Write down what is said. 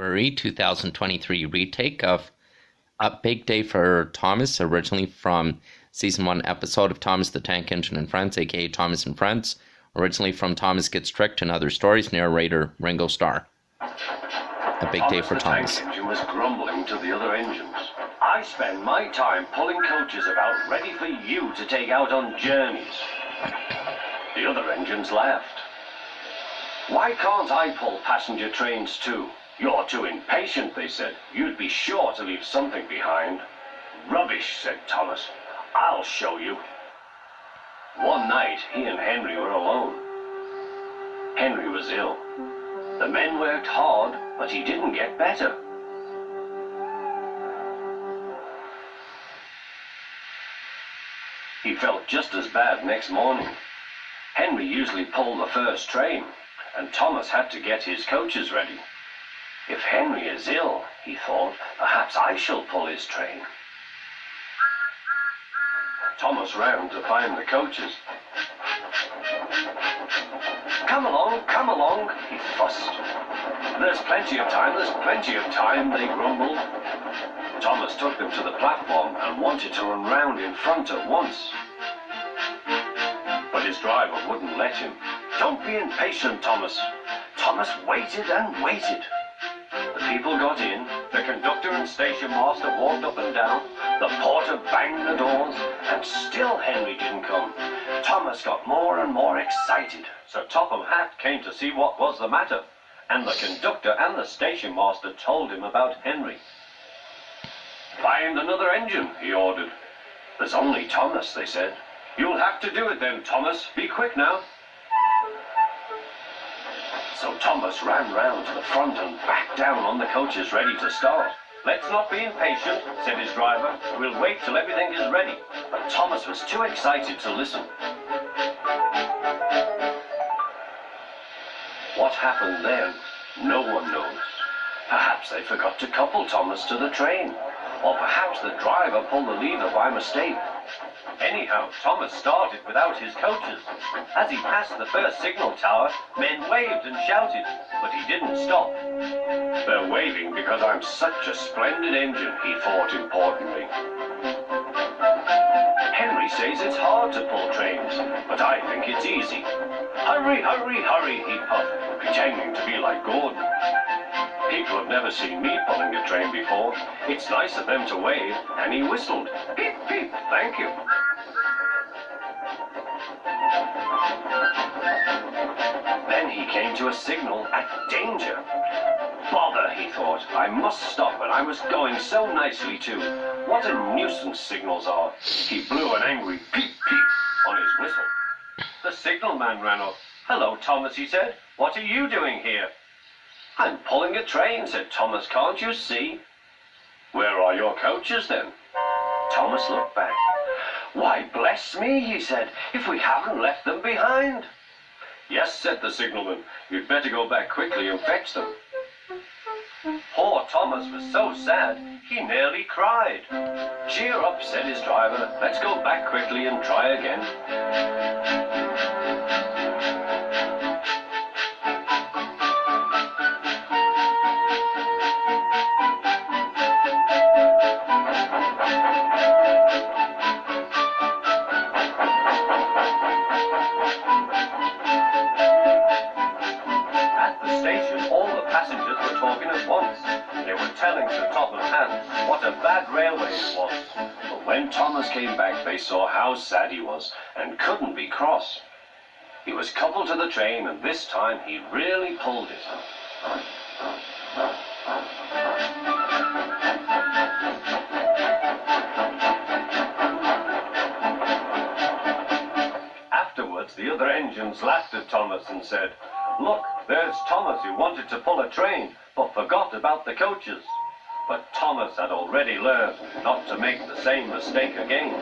Marie 2023 retake of A Big Day for Thomas, originally from Season 1 episode of Thomas the Tank Engine and Friends, aka Thomas and Friends, originally from Thomas Gets Tricked and Other Stories, narrator Ringo Starr. A Big Day for Thomas. The tank engine was grumbling to the other engines. I spend my time pulling coaches about ready for you to take out on journeys. The other engines laughed. Why can't I pull passenger trains too? You're too impatient, they said. You'd be sure to leave something behind. Rubbish, said Thomas. I'll show you. One night, he and Henry were alone. Henry was ill. The men worked hard, but he didn't get better. He felt just as bad next morning. Henry usually pulled the first train, and Thomas had to get his coaches ready. If Henry is ill, he thought, perhaps I shall pull his train. Thomas ran to find the coaches. Come along, he fussed. There's plenty of time, they grumbled. Thomas took them to the platform and wanted to run round in front at once. But his driver wouldn't let him. Don't be impatient, Thomas. Thomas waited and waited. The people got in, the conductor and station master walked up and down, the porter banged the doors, and still Henry didn't come. Thomas got more and more excited, so Topham Hatt came to see what was the matter, and the conductor and the station master told him about Henry. Find another engine, he ordered. There's only Thomas, they said. You'll have to do it then, Thomas. Be quick now. So Thomas ran round to the front and back down on the coaches ready to start. Let's not be impatient, said his driver. We'll wait till everything is ready. But Thomas was too excited to listen. What happened then, no one knows. Perhaps they forgot to couple Thomas to the train. Or perhaps the driver pulled the lever by mistake. Anyhow, Thomas started without his coaches. As he passed the first signal tower, men waved and shouted, but he didn't stop. They're waving because I'm such a splendid engine, he thought importantly. Henry says it's hard to pull trains, but I think it's easy. Hurry, hurry, hurry, he puffed, pretending to be like Gordon. People have never seen me pulling a train before. It's nice of them to wave, and he whistled. Peep, peep, thank you. Then he came to a signal at danger. Bother, he thought. I must stop, and I was going so nicely too. What a nuisance signals are. He blew an angry peep, peep on his whistle. The signalman ran up. Hello, Thomas, he said. What are you doing here? I'm pulling a train, said Thomas. Can't you see? Where are your coaches, then? Thomas looked back. Why, bless me, he said, if we haven't left them behind. Yes, said the signalman. You'd better go back quickly and fetch them. Poor Thomas was so sad, he nearly cried. Cheer up, said his driver. Let's go back quickly and try again. Telling Sir Topham Hatt what a bad railway it was. But when Thomas came back, they saw how sad he was and couldn't be cross. He was coupled to the train, and this time he really pulled it. Afterwards, the other engines laughed at Thomas and said, Look, there's Thomas who wanted to pull a train, but forgot about the coaches. But Thomas had already learned not to make the same mistake again.